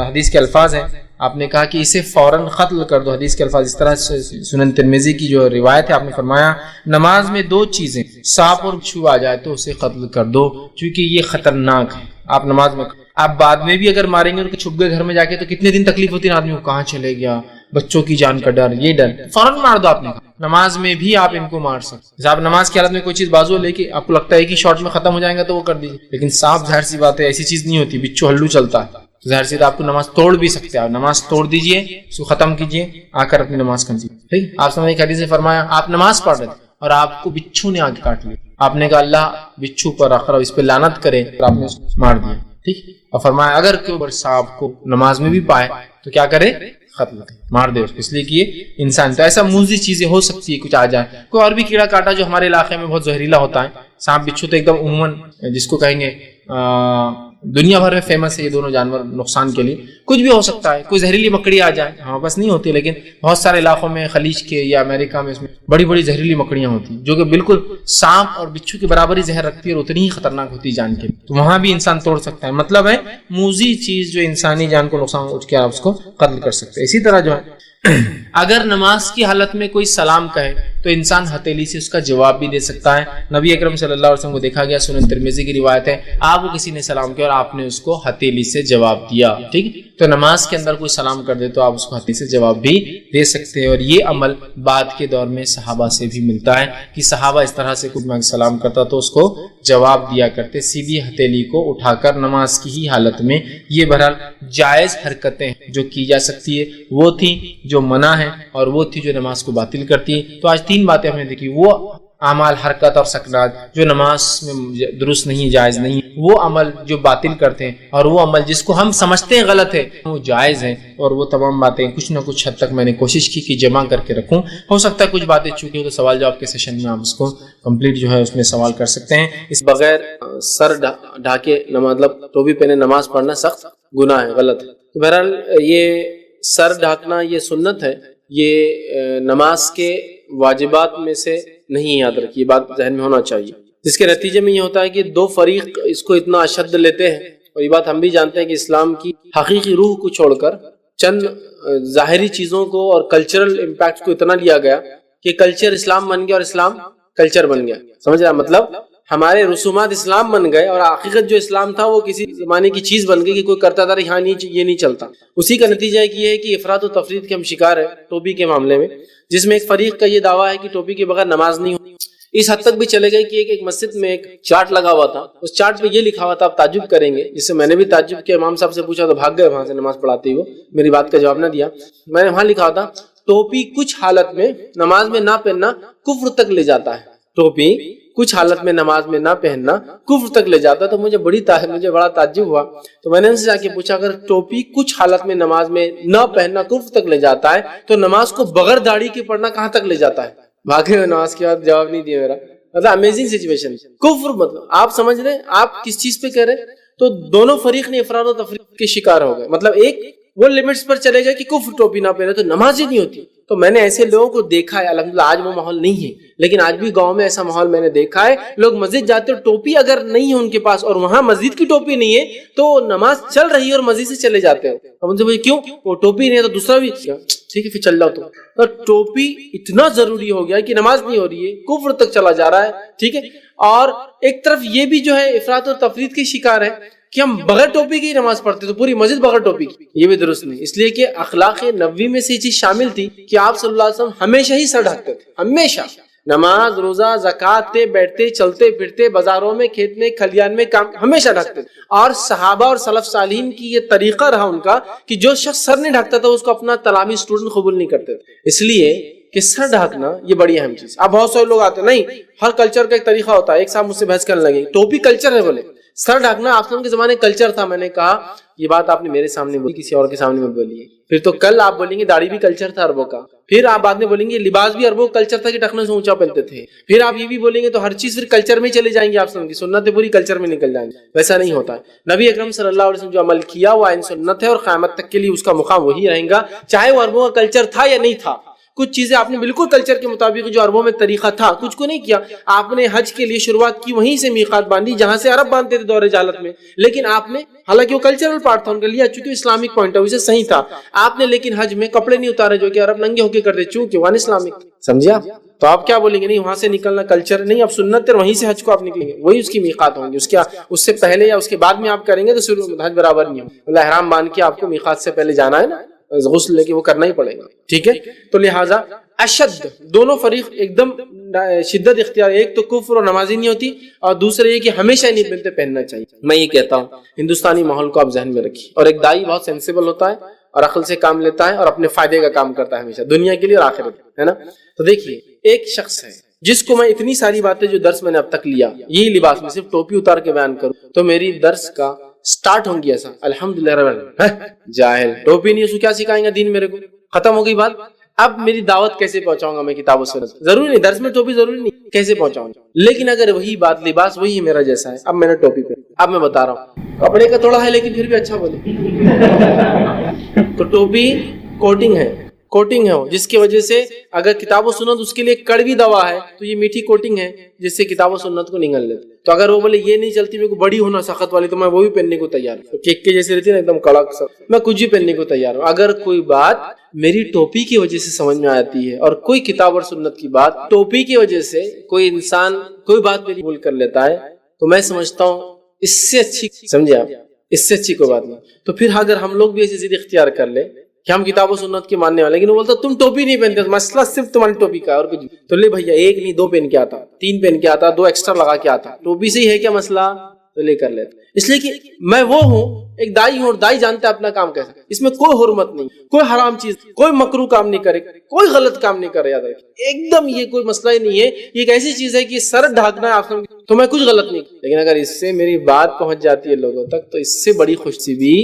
حدیث کے الفاظ ہیں، آپ نے کہا کہ اسے فوراً قتل کر دو، حدیث کے الفاظ اس طرح، سنن ترمذی کی جو روایت ہے، آپ نے فرمایا نماز میں دو چیزیں سانپ اور بچھو آ جائے تو اسے قتل کر دو، کیونکہ یہ خطرناک ہے۔ آپ نماز میں، آپ بعد میں بھی اگر ماریں گے اور چھپ گئے گھر میں جا کے تو کتنے دن تکلیف ہوتی ہے آدمی کو، کہاں چلے گیا، بچوں کی جان کا ڈر، یہ ڈر، فوراً مار دو۔ آپ نے کہا نماز میں بھی آپ ان کو مار سکتے، جب آپ نماز کی حالت میں کوئی چیز بازو لے کے آپ کو لگتا ہے کہ شارٹ میں ختم ہو جائیں گا تو وہ کر دیجیے، لیکن سانپ ظاہر سی بات ہے ایسی چیز نہیں ہوتی، بچھو ہلو چلتا ہے، ظاہر سی آپ کو نماز توڑ بھی سکتے ہیں، آپ نماز توڑ دیجئے، اس کو ختم کیجئے، آ کر اپنی نماز کیجئے، ٹھیک۔ آپ سمجھے ایک حدیث میں فرمایا آپ نماز پڑھ رہے تھے اور آپ کو بچھو نے آ کے کاٹ لیا، آپ نے کہا اللہ بچھو پر آخر اس پہ لعنت کرے، اور آپ نے اس کو مار دیا، ٹھیک۔ اور فرمایا اگر کوئی سانپ کو نماز میں بھی پائے تو کیا کرے؟ قتل کرے، مار دے اس کو، اس لیے کہ یہ انسان، تو ایسا موذی چیزیں ہو سکتی ہے، کچھ آ جائے، کوئی اور بھی کیڑا کاٹا جو ہمارے علاقے میں بہت زہریلا ہوتا ہے، سانپ بچھو تو ایک دم عموماً جس کو کہیں گے دنیا بھر میں فیمس ہے یہ دونوں جانور نقصان کے لیے، کچھ بھی ہو سکتا ہے، کوئی زہریلی مکڑی آ جائے، ہاں بس نہیں ہوتی، لیکن بہت سارے علاقوں میں خلیج کے یا امریکہ میں اس میں بڑی بڑی زہریلی مکڑیاں ہوتی ہیں جو کہ بالکل سانپ اور بچھو کے برابر ہی زہر رکھتی ہے اور اتنی ہی خطرناک ہوتی ہے جان کے، تو وہاں بھی انسان توڑ سکتا ہے، مطلب ہے موذی چیز جو انسانی جان کو نقصان اٹھ کے آپ اس کو قتل کر سکتے ہیں۔ اسی طرح جو ہے اگر نماز کی حالت میں کوئی سلام کہے تو انسان ہتھیلی سے اس کا جواب بھی دے سکتا ہے، نبی اکرم صلی اللہ علیہ وسلم کو دیکھا گیا، سنن ترمذی کی روایت ہے، آپ کو کسی نے سلام کیا اور آپ نے اس کو ہتھیلی سے جواب دیا، ٹھیک، تو نماز کے اندر کوئی سلام کر دے تو آپ اس کو ہتھیلی سے جواب بھی دے سکتے ہیں، اور یہ عمل بعد کے دور میں صحابہ سے بھی ملتا ہے کہ صحابہ اس طرح سے کوئی سلام کرتا تو اس کو جواب دیا کرتے، سیدھی ہتھیلی کو اٹھا کر نماز کی ہی حالت میں۔ یہ بہرحال جائز حرکتیں جو کی جا سکتی ہے، وہ تھی جو منع ہے اور وہ تھی جو نماز کو باطل کرتی ہے۔ تو آج تین باتیں ہم نے دیکھی، وہ اعمال، حرکت اور سکنات جو نماز میں درست نہیں، جائز نہیں، وہ عمل جو باطل کرتے ہیں، اور وہ عمل جس کو ہم سمجھتے ہیں غلط ہے وہ جائز ہے، اور وہ تمام باتیں کچھ نہ کچھ حد تک میں نے کوشش کی کہ جمع کر کے رکھوں، ہو سکتا ہے کچھ باتیں چوکی ہو تو سوال جواب کے سیشن میں آپ اس کو کمپلیٹ جو ہے اس میں سوال کر سکتے ہیں۔ اس بغیر سر ڈھاکے مطلب ٹوپی پہنے نماز پڑھنا سخت گناہ ہے، غلط ہے۔ بہرحال یہ سر ڈھانکنا یہ سنت ہے، یہ نماز کے واجبات میں سے نہیں، یاد رکھیے، یہ بات ذہن میں ہونا چاہیے، جس کے نتیجے میں یہ ہوتا ہے کہ دو فریق اس کو اتنا اشد لیتے ہیں، اور یہ بات ہم بھی جانتے ہیں کہ اسلام کی حقیقی روح کو چھوڑ کر چند ظاہری چیزوں کو اور کلچرل امپیکٹ کو اتنا لیا گیا کہ کلچر اسلام بن گیا اور اسلام کلچر بن گیا، سمجھ رہا؟ مطلب ہمارے رسومات اسلام بن گئے اور حقیقت جو اسلام تھا وہ کسی زمانے کی چیز بن گئی کہ کوئی کرتا تھا، یہاں نہیں، یہ نہیں چلتا۔ اسی کا نتیجہ یہ ہے کہ افراط و تفریط کے ہم شکار ہیں ٹوپی کے معاملے میں، جس میں ایک فریق کا یہ دعویٰ ہے کہ ٹوپی کے بغیر نماز نہیں ہوتی، اس حد تک بھی چلے گئے کہ ایک مسجد میں ایک چارٹ لگا ہوا تھا، اس چارٹ پہ یہ لکھا ہوا تھا، آپ تعجب کریں گے، جس سے میں نے بھی تعجب کیا، امام صاحب سے پوچھا تو بھاگ گئے وہاں سے نماز پڑھاتے ہوئے، میری بات کا جواب نہ دیا۔ میں نے وہاں لکھا تھا ٹوپی کچھ حالت میں نماز میں نہ پہننا کفر تک لے جاتا ہے، ٹوپی کچھ حالت میں نماز میں نہ پہننا کفر تک لے جاتا ہے۔ تو مجھے بڑا تعجب ہوا، تو میں نے ان سے جا کے پوچھا اگر ٹوپی کچھ حالت میں نماز میں نہ پہننا کفر تک لے جاتا ہے تو نماز کو بغیر داڑھی کے پڑھنا کہاں تک لے جاتا ہے؟ بھاگے ہوئے نماز کے بعد جواب نہیں دیا میرا، مطلب امیزنگ سچویشن، کفر، مطلب آپ سمجھ رہے ہیں آپ کس چیز پہ کہہ رہے؟ تو دونوں فریق نے افراد و تفریق کے شکار ہو گئے، مطلب ایک وہ لمٹس پر چلے گئے کہ کفر ٹوپی نہ پہنے تو نماز ہی نہیں ہوتی۔ تو میں نے ایسے لوگوں کو دیکھا ہے، الحمدللہ آج وہ ماحول نہیں ہے، لیکن آج بھی گاؤں میں ایسا ماحول میں نے دیکھا ہے، لوگ مسجد جاتے ٹوپی اگر نہیں ہے ان کے پاس اور وہاں مسجد کی ٹوپی نہیں ہے تو نماز چل رہی ہے اور مسجد سے چلے جاتے ہیں، اب ان سے پوچھے کیوں؟ وہ ٹوپی نہیں ہے تو دوسرا بھی ٹھیک ہے پھر چل جاؤ تو ٹوپی اتنا ضروری ہو گیا کہ نماز نہیں ہو رہی ہے، کفر تک چلا جا رہا ہے، ٹھیک ہے۔ اور ایک طرف یہ بھی جو ہے افراط اور تفریط کے شکار ہے، کہ ہم بغیر ٹوپی کی نماز پڑھتے تو پوری مسجد بغیر ٹوپی کی، یہ بھی درست نہیں، اس لیے کہ اخلاق نبوی میں سے یہ چیز شامل تھی کہ آپ صلی اللہ علیہ وسلم ہمیشہ ہی سر ڈھکتے تھے، ہمیشہ نماز روزہ زکوٰۃ بیٹھتے چلتے پھرتے بازاروں میں کھیت میں کھلیان میں کام ہمیشہ ڈھکتے تھے، اور صحابہ اور سلف صالحین کی یہ طریقہ رہا ان کا کہ جو شخص سر نہیں ڈھکتا تھا اس کو اپنا تلامی اسٹوڈنٹ قبول نہیں کرتے تھے، اس لیے کہ سر ڈھکنا یہ بڑی اہم چیز۔ اب بہت سارے لوگ آتے ہیں، نہیں ہر کلچر کا ایک طریقہ ہوتا ہے، ایک صاحب مجھ سے بحث کرنے لگے ٹوپی کلچر ہے، بولے سر ڈھکنا آپ کے زمانے کلچر تھا۔ میں نے کہا یہ بات آپ نے میرے سامنے بولی، کسی اور کے سامنے مت بولیے، پھر تو کل آپ بولیں گے داڑھی بھی کلچر تھا عربوں کا، پھر آپ بعد میں بولیں گے لباس بھی عربوں کا کلچر تھا کہ ٹخنے سے اونچا پہنتے تھے، پھر آپ یہ بھی بولیں گے تو ہر چیز پھر کلچر میں چلے جائیں گے، آپ سنیں گے سنتیں پوری کلچر میں نکل جائیں گے، ویسا نہیں ہوتا ہے۔ نبی اکرم صلی اللہ علیہ وسلم جو عمل کیا وہ عین سنت ہے، اور قیامت تک کے لیے اس کا مقام وہی رہے گا، چاہے وہ عربوں کا کلچر تھا یا نہیں تھا۔ کچھ چیزیں آپ نے بالکل کلچر کے مطابق جو عربوں میں طریقہ تھا کچھ کو نہیں کیا، آپ نے حج کے لیے شروعات کی وہیں سے میقات باندھی جہاں سے عرب باندھتے تھے دور جہالت میں، لیکن آپ نے حالانکہ وہ کلچرل پارٹ تھا ان کے لیے، چونکہ اسلامک پوائنٹ آف ویو سے صحیح تھا، آپ نے لیکن حج میں کپڑے نہیں اتارے جو کہ عرب ننگے ہو کے کرتے، چونکہ وہ اسلامک، سمجھا؟ تو آپ کیا بولیں گے نہیں وہاں سے نکلنا کلچر نہیں، اب سنت ہے وہیں سے حج کو آپ نکلیں گے، وہی اس کی میقات ہوں گی، اس سے پہلے یا اس کے بعد میں آپ کریں گے تو حج برابر نہیں ہوگا، احرام باندھ کے آپ کو میقات سے پہلے جانا ہے نا، غسل لے کے وہ کرنا ہی پڑے گا، ٹھیک ہے؟ تو لہٰذا اشد دونوں فریق ایک دم شدت اختیار، ایک تو کفر اور نمازی نہیں ہوتی، اور دوسرے یہ کہ ہمیشہ نہیں پہنتے پہننا چاہیے۔ میں یہ کہتا ہوں ہندوستانی ماحول کو آپ ذہن میں رکھیے، اور ایک دائی بہت سینسیبل ہوتا ہے اور عقل سے کام لیتا ہے اور اپنے فائدے کا کام کرتا ہے ہمیشہ، دنیا کے لیے اور آخرت ہے نا۔ تو دیکھیے ایک شخص ہے جس کو میں اتنی ساری باتیں جو درس میں نے اب تک لیا، یہی لباس میں صرف ٹوپی اتار کے بیان کروں تو میری درس کا سٹارٹ ہوں گی ایسا الحمدللہ رب العالمین، جاہل ٹوپی نہیں اس کو کیا سکھائیں گا دین میرے کو، ختم ہو گئی بات۔ اب میری دعوت کیسے پہنچاؤں گا میں کتاب و سنت؟ ضروری نہیں درس میں ٹوپی ضروری نہیں، کیسے پہنچاؤں گا؟ لیکن اگر وہی بات لباس وہی ہے میرا جیسا ہے، اب میں نے ٹوپی پہنی، اب میں بتا رہا ہوں کپڑے کا تھوڑا ہے لیکن پھر بھی اچھا بولے تو ٹوپی کوٹنگ ہے وہ، جس کی وجہ سے اگر کتاب و سنت اس کے لیے کڑوی دوا ہے تو یہ میٹھی کوٹنگ ہے جس سے کتاب و سنت کو نگل لیتے۔ تو اگر وہ بولے یہ نہیں چلتی میرے کو بڑی ہونا سخت والی تو میں وہ بھی پہننے کو تیار ہوں، کیک کے جیسے رہتی ہے نا ایک دم کڑک سا، میں کچھ بھی پہننے کو تیار ہوں۔ اگر کوئی بات میری ٹوپی کی وجہ سے سمجھ میں آتی ہے اور کوئی کتاب اور سنت کی بات ٹوپی کی وجہ سے کوئی انسان کوئی بات میری بھول کر لیتا ہے تو میں سمجھتا ہوں اس سے اچھی، سمجھے آپ، اس سے اچھی کوئی بات نہیں۔ تو پھر اگر ہم لوگ بھی ایسی ضد اختیار کر لیں کہ ہم کتاب و سنت کے ماننے والے، لیکن وہ بولتا تم ٹوپی نہیں پہنتے، مسئلہ صرف تمہاری ٹوپی کا ہے اور کچھ، تو لے بھیا ایک نہیں دو پہن کے آتا، تین پہن کے آتا، دو ایکسٹرا لگا کے آتا، ٹوپی سے ہی ہے کیا مسئلہ؟ تو لے کر لیتا، اس لیے کہ میں وہ ہوں ایک دائی ہوں اور دائی جانتا ہے اپنا کام کیسا، اس میں کوئی حرمت نہیں، کوئی حرام چیز، کوئی مکروہ کام نہیں کرے، کوئی غلط کام نہیں کرے، یاد رکھیں ایک دم یہ کوئی مسئلہ ہی نہیں ہے، یہ ایک ایسی چیز ہے کہ سر ڈھانکنا ہے آپ تو میں کچھ غلط نہیں، لیکن اگر اس سے میری بات پہنچ جاتی ہے لوگوں تک تو اس سے بڑی خوشی بھی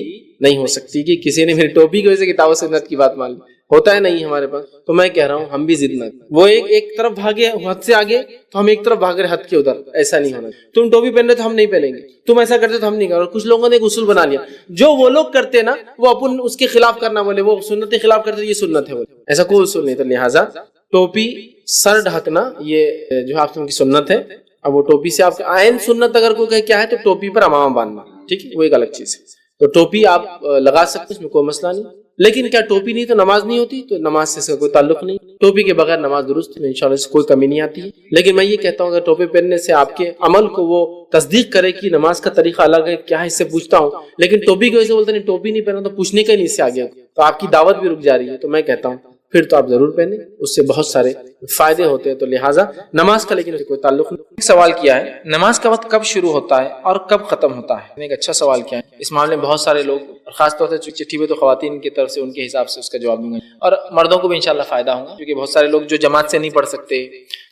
نہیں ہو سکتی کہ کسی نے میری ٹوپی کی وجہ سے کتاب و سنت کی بات مان لی، ہوتا ہے نہیں ہمارے پاس۔ تو میں کہہ رہا ہوں ہم بھی ضد نہ کریں، وہ ایک طرف بھاگے حد سے آگے تو ہم ایک طرف بھاگ رہے حد کے ادھر، ایسا نہیں ہونا۔ تم ٹوپی پہن رہے تو ہم نہیں پہنیں گے، تم ایسا کرتے تو ہم نہیں کریں، اور کچھ لوگوں نے ایک اصول بنا لیا جو وہ لوگ کرتے نا وہ اپن اس کے خلاف کرنا، بولے وہ سنت کے خلاف کرتے یہ سنت ہے، بولے ایسا کوئی اصول نہیں۔ تو لہٰذا ٹوپی سر ڈھکنا یہ جو آپ کی سنت ہے، اب وہ ٹوپی سے آپ عین سنت اگر کوئی کہے کیا ہے تو ٹوپی پر امامہ باندھنا، ٹھیک ہے وہ ایک الگ چیز ہے۔ تو ٹوپی آپ لگا سکتے اس میں کوئی مسئلہ نہیں، لیکن کیا ٹوپی نہیں تو نماز نہیں ہوتی؟ تو نماز سے اس کا کوئی تعلق نہیں، ٹوپی کے بغیر نماز درست ہے، انشاءاللہ اس سے کوئی کمی نہیں آتی ہے۔ لیکن میں یہ کہتا ہوں اگر ٹوپی پہننے سے آپ کے عمل کو وہ تصدیق کرے کہ نماز کا طریقہ الگ ہے، کیا ہے اس سے پوچھتا ہوں، لیکن ٹوپی کی وجہ سے بولتے نہیں ٹوپی نہیں پہنا تو پوچھنے کا ہی نہیں اس سے آگے، تو آپ کی دعوت بھی رک جا رہی ہے۔ تو میں کہتا ہوں پھر تو آپ ضرور پہنیں، اس سے بہت سارے فائدے ہوتے ہیں۔ تو لہٰذا نماز کا لیکن کوئی تعلق نہیں۔ ایک سوال کیا ہے نماز کا وقت کب شروع ہوتا ہے اور کب ختم ہوتا ہے؟ ایک اچھا سوال کیا ہے، اس معاملے میں بہت سارے لوگ، خاص طور سے چٹھی میں تو خواتین کی طرف سے ان کے حساب سے اس کا جواب دوں گا، اور مردوں کو بھی انشاءاللہ فائدہ ہوگا، کیونکہ بہت سارے لوگ جو جماعت سے نہیں پڑھ سکتے،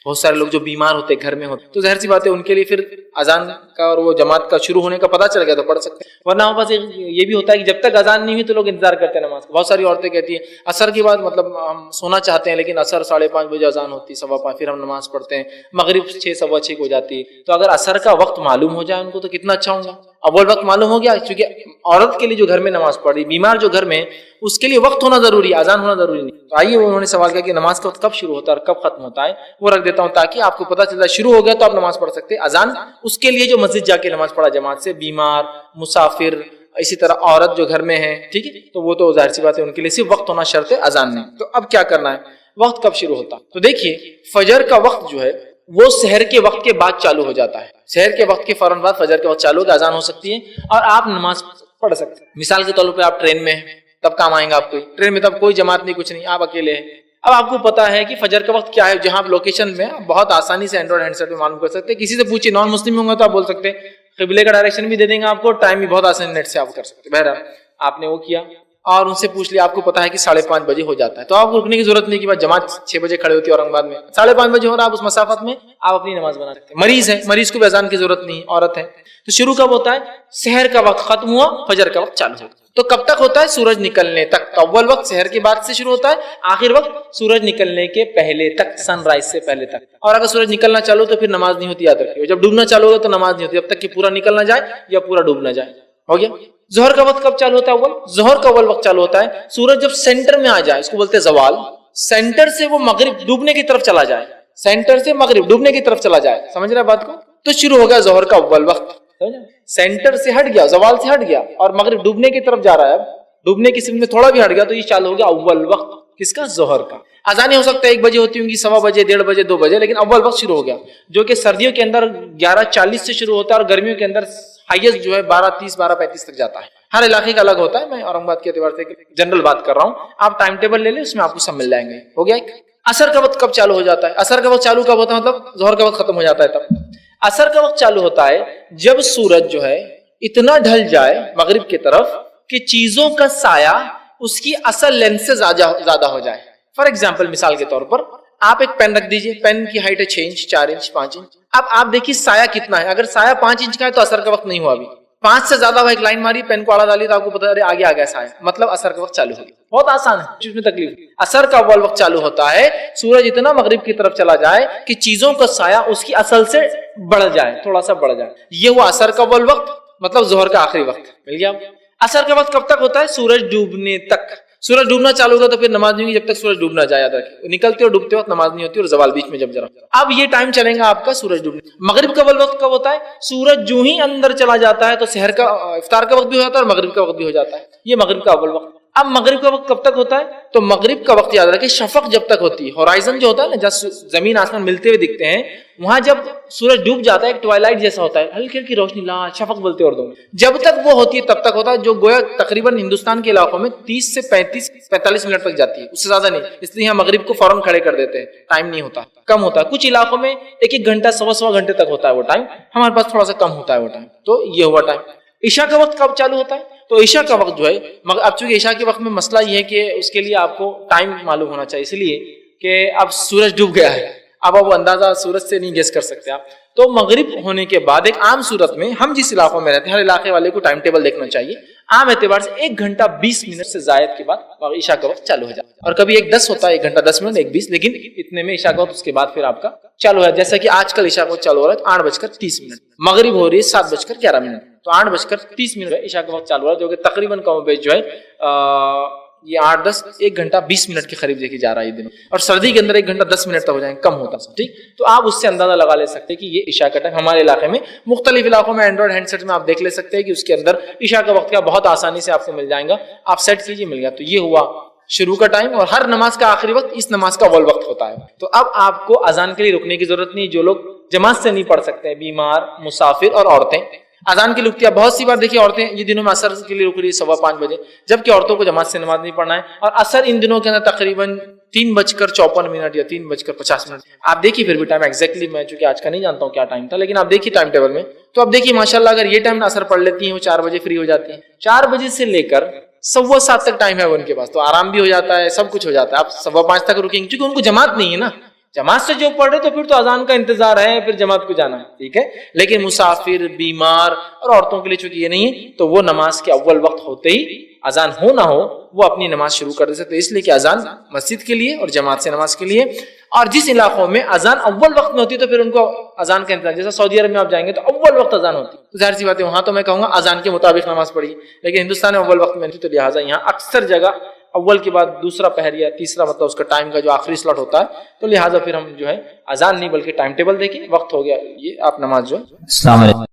بہت سارے لوگ جو بیمار ہوتے گھر میں ہوتے، تو ظاہر سی بات ہے ان کے لیے پھر اذان کا اور وہ جماعت کا شروع ہونے کا پتہ چل گیا تو پڑھ سکتے ہیں، ورنہ بس یہ بھی ہوتا ہے کہ جب تک اذان نہیں ہوئی تو لوگ انتظار کرتے ہیں نماز کا۔ بہت ساری عورتیں کہتی ہیں عصر کے بعد مطلب ہم سونا چاہتے ہیں لیکن عصر 5:30 بجے اذان ہوتی، 5:15 پھر ہم نماز پڑھتے ہیں، مغرب 6 سوا 6 کو ہو جاتی ہے۔ تو اگر عصر کا وقت معلوم ہو جائے ان کو تو کتنا اچھا ہوگا۔ اب وہ وقت معلوم ہو گیا، کیونکہ عورت کے لیے جو گھر میں نماز پڑھ رہی، بیمار جو گھر میں، اس کے لیے وقت ہونا ضروری ہے، اذان ہونا ضروری نہیں۔ تو آئیے انہوں نے سوال کیا کہ نماز کا وقت کب شروع ہوتا ہے اور کب ختم ہوتا ہے، وہ رکھ دیتا ہوں تاکہ آپ کو پتہ چلتا ہے شروع ہو گیا تو آپ نماز پڑھ سکتے ہیں۔ اذان اس کے لیے جو مسجد جا کے نماز پڑھا جماعت سے، بیمار، مسافر، اسی طرح عورت جو گھر میں ہے، ٹھیک ہے، تو وہ تو ظاہر سی بات ہے ان کے لیے صرف وقت ہونا شرط ہے، اذان نہیں۔ تو اب کیا کرنا ہے، وقت کب شروع ہوتا؟ تو دیکھیے فجر کا وقت جو ہے وہ سحر کے وقت کے بعد چالو ہو جاتا ہے. سحر کے وقت کے فوراً بعد فجر کے وقت چالو ہوگا, اذان ہو سکتی ہے اور آپ نماز پڑھ سکتے ہیں. مثال کے طور پہ آپ ٹرین میں ہیں, تب کام آئیں گا آپ کو. ٹرین میں تب کوئی جماعت نہیں, کچھ نہیں, آپ اکیلے ہیں. اب آپ کو پتا ہے کہ فجر کا وقت کیا ہے, جہاں آپ لوکیشن میں بہت آسانی سے اینڈرائڈ ہینڈسیٹ میں معلوم کر سکتے ہیں. کسی سے پوچھیے, نان مسلم ہوں گے تو آپ بول سکتے ہیں, قبلے کا ڈائریکشن بھی دے دیں گے آپ کو, ٹائم بھی بہت آسانی نیٹ سے آپ کر سکتے ہیں. بہرحال آپ نے وہ کیا اور ان سے پوچھ لیا, آپ کو پتا ہے کہ 5:30 بجے ہو جاتا ہے, تو آپ کو رکنے کی ضرورت نہیں کہ بس جماعت 6 بجے کھڑے ہوتی ہے اورنگ آباد میں, 5:30 بجے ہو رہا, آپ اس مسافت میں آپ اپنی نماز بنا سکتے ہیں. مریض ہے, مریض کو بھی اذان کی ضرورت نہیں, عورت ہے. تو شروع کب ہوتا ہے؟ سحر کا وقت ختم ہوا, فجر کا وقت چالو ہو. تو کب تک ہوتا ہے؟ سورج نکلنے تک. تو اول وقت سحر کے بعد سے شروع ہوتا ہے, آخر وقت سورج نکلنے کے پہلے تک, سن رائز سے پہلے تک. اور اگر سورج نکلنا چالو تو پھر نماز نہیں ہوتی, یاد رکھیے. جب ڈوبنا چالو ہوگا تو نماز نہیں ہوتی جب تک کہ پورا نکل نہ جائے یا پورا ڈوب نہ جائے. ہو گیا. ظہر کا وقت کب چالو ہوتا ہے؟ اول ظہر کا اول وقت چالو ہوتا ہے سورج جب سینٹر میں آ جائے, اس کو بولتے ہیں زوال. سینٹر سے وہ مغرب ڈوبنے کی طرف چلا جائے, سینٹر سے مغرب ڈوبنے کی طرف چلا جائے, سمجھ رہے بات کو؟ تو شروع ہو گیا ظہر کا اول وقت. سینٹر سے ہٹ گیا, زوال سے ہٹ گیا اور مغرب ڈوبنے کی طرف جا رہا ہے, اب ڈوبنے کی سمت میں تھوڑا بھی ہٹ گیا تو یہ چالو ہو گیا اول وقت. کس کا؟ ظہر کا. اذانیں ہو سکتا ہے 1 بجے ہوتی ہوں گی, 1:15 بجے, 1:30 بجے, 2 بجے, لیکن اول وقت شروع ہو گیا, جو کہ سردیوں کے اندر 11:40 سے شروع ہوتا ہے اور گرمیوں کے اندر ہائیسٹ جو ہے 12:30 12:35 تک جاتا ہے. ہر علاقے کا الگ ہوتا ہے, میں اورنگ آباد کے اعتبار سے جنرل بات کر رہا ہوں. آپ ٹائم ٹیبل لے لیں, اس میں آپ کو سب مل جائیں گے. ہو گیا. ایک عصر کا وقت کب چالو ہو جاتا ہے؟ عصر کا وقت چالو کب ہوتا ہے؟ مطلب ظہر کا وقت ختم ہو جاتا ہے تب. عصر کا وقت چالو ہوتا ہے جب سورج جو ہے اتنا ڈھل جائے مغرب کی طرف کہ چیزوں کا سایہ اس کی اصل لینس سے زیادہ ہو جائے. فار ایگزامپل, مثال کے طور پر آپ ایک پین رکھ دیجئے, پین کی ہائٹ ہے 6 انچ, 4 انچ, 5 انچ. اب آپ دیکھیے سایہ کتنا ہے. اگر سایہ 5 انچ کا ہے تو عصر کا وقت نہیں ہوا ابھی. 5 سے زیادہ ہوا, ایک لائن ماری, پین کو آڑا ڈالی تو آپ کو پتا ہے آگے آ گیا سایہ, مطلب عصر کا وقت چالو ہو گیا. بہت آسان ہے, اس میں تکلیف. عصر کا اول وقت چالو ہوتا ہے سورج اتنا مغرب کی طرف چلا جائے کہ چیزوں کا سایہ اس کی اصل سے بڑھ جائے, تھوڑا سا بڑھ جائے. یہ ہوا عصر کا اول وقت, مطلب ظہر کا آخری وقت. مل گیا. عصر کا وقت کب تک ہوتا ہے؟ سورج ڈوبنے تک. سورج ڈوبنا چالو ہوگا تو پھر نماز نہیں ہوگی جب تک سورج ڈوب نہ جائے. یاد رکھیں, نکلتے اور ڈوبتے وقت نماز نہیں ہوتی, اور زوال بیچ میں جب ذرا. اب یہ ٹائم چلے گا آپ کا سورج ڈوبنے. مغرب کا اول وقت کب ہوتا ہے؟ سورج جو ہی اندر چلا جاتا ہے تو سحر کا افطار کا وقت بھی ہو جاتا ہے اور مغرب کا وقت بھی ہو جاتا ہے. یہ مغرب کا اول وقت. اب مغرب کا وقت کب تک ہوتا ہے؟ تو مغرب کا وقت یاد رکھیں شفق جب تک ہوتی ہے, ہورائزن جو ہوتا ہے نا, جہاں زمین آسمان ملتے ہوئے دکھتے ہیں, وہاں جب سورج ڈوب جاتا ہے ایک ٹوائلائٹ جیسا ہوتا ہے, ہلکی ہلکی روشنی, لال شفق بولتے ہیں اردو میں. جب تک وہ ہوتی ہے تب تک ہوتا ہے, جو گویا تقریباً ہندوستان کے علاقوں میں 30 سے 45 منٹ تک جاتی ہے, اس سے زیادہ نہیں. اس لیے یہاں مغرب کو فوراً کھڑے کر دیتے ہیں, ٹائم نہیں ہوتا, کم ہوتا ہے. کچھ علاقوں میں 1 گھنٹہ, 1.25 گھنٹے تک ہوتا ہے وہ ٹائم. ہمارے پاس تھوڑا سا کم ہوتا ہے وہ ٹائم. تو یہ ہوا ٹائم. عشاء کا وقت کب چالو ہوتا ہے؟ تو عشاء کا وقت جو ہے, اب چونکہ عشاء کے وقت میں مسئلہ یہ ہے کہ اس کے لیے آپ کو ٹائم معلوم ہونا چاہیے, اس لیے کہ اب سورج ڈوب گیا ہے, اب وہ اندازہ سورج سے نہیں گیس کر سکتے آپ. تو مغرب ہونے کے بعد ایک عام صورت میں, ہم جس علاقوں میں رہتے ہیں ہر علاقے والے کو ٹائم ٹیبل دیکھنا چاہیے, عام اعتبار سے 1 گھنٹہ 20 منٹ سے زائد کے بعد عشاء کا وقت چالو ہو جاتا ہے. اور کبھی 1:10 ہوتا ہے, 1 گھنٹہ 10 منٹ, 1:20, لیکن اتنے میں عشاء کا وقت اس کے بعد پھر آپ کا چالو ہے. جیسا کہ آج کل عشاء کا وقت چالو ہو رہا ہے 8:30, مغرب ہو رہی ہے 7:11. تو 8:30 عشاء کا وقت چالو ہو رہا ہے, جو کہ تقریباً کم و بیش جو ہے یہ 8-10 1 گھنٹہ 20 منٹ کے قریب دیکھی جا رہا ہے یہ دنوں. اور سردی کے اندر 1 گھنٹہ 10 منٹ تک ہو جائیں, کم ہوتا ہے. ٹھیک, تو آپ اس سے اندازہ لگا لے سکتے ہیں کہ یہ عشاء کا ٹائم. ہمارے علاقے میں مختلف علاقوں میں اینڈرائڈ ہینڈ سیٹ میں آپ دیکھ لے سکتے ہیں کہ اس کے اندر عشاء کا وقت کا بہت آسانی سے آپ کو مل جائے گا, آپ سیٹ کیجیے, مل گیا. تو یہ ہوا شروع کا ٹائم, اور ہر نماز کا آخری وقت اس نماز کا اول وقت ہوتا ہے. تو اب آپ کو اذان کے لیے رکنے کی ضرورت نہیں. جو لوگ جماعت سے نہیں پڑھ سکتے, بیمار, مسافر اور عورتیں, اذان کی لکتیاں بہت سی بار دیکھیے عورتیں یہ دنوں میں عصر کے لیے رک رہی ہے 5:15 بجے, جبکہ عورتوں کو جماعت سے نماز نہیں پڑھنا ہے. اور عصر ان دنوں کے اندر تقریباً 3:54 یا 3:50. آپ دیکھیے پھر بھی ٹائم ایگزیکٹلی, میں چونکہ آج کا نہیں جانتا ہوں کیا ٹائم تھا, لیکن آپ دیکھیے ٹائم ٹیبل میں, تو آپ دیکھیے ماشاءاللہ اگر یہ ٹائم میں عصر پڑھ لیتی ہیں, وہ 4 بجے فری ہو جاتی ہیں. 4 بجے سے لے کر 7:15 تک ٹائم ہے ان کے پاس, تو آرام بھی ہو جاتا ہے, سب کچھ ہو جاتا ہے. آپ 5:15 تک رکیں گے کیونکہ ان کو جماعت نہیں ہے نا. جماعت سے جو پڑھ رہے تو پھر تو اذان کا انتظار ہے, پھر جماعت کو جانا ہے. ٹھیک ہے, لیکن مسافر, بیمار اور عورتوں کے لیے چونکہ یہ نہیں ہے, تو وہ نماز کے اول وقت ہوتے ہی اذان ہو نہ ہو وہ اپنی نماز شروع کر دے سکتے. اس لیے کہ اذان مسجد کے لیے اور جماعت سے نماز کے لیے. اور جس علاقوں میں اذان اول وقت میں ہوتی ہے تو پھر ان کو اذان کا انتظار, جیسا سعودی عرب میں آپ جائیں گے تو اول وقت اذان ہوتی ہے, تو ظاہر سی بات ہے وہاں تو میں کہوں گا اذان کے مطابق نماز پڑھی, لیکن ہندوستان میں اول وقت میں نہیں, تو لہٰذا یہاں اکثر جگہ اول کے بعد دوسرا پہر یا تیسرا, مطلب اس کا ٹائم کا جو آخری سلاٹ ہوتا ہے, تو لہٰذا پھر ہم جو ہے اذان نہیں بلکہ ٹائم ٹیبل دیکھیں, وقت ہو گیا, یہ آپ نماز جو ہے. السلام علیکم.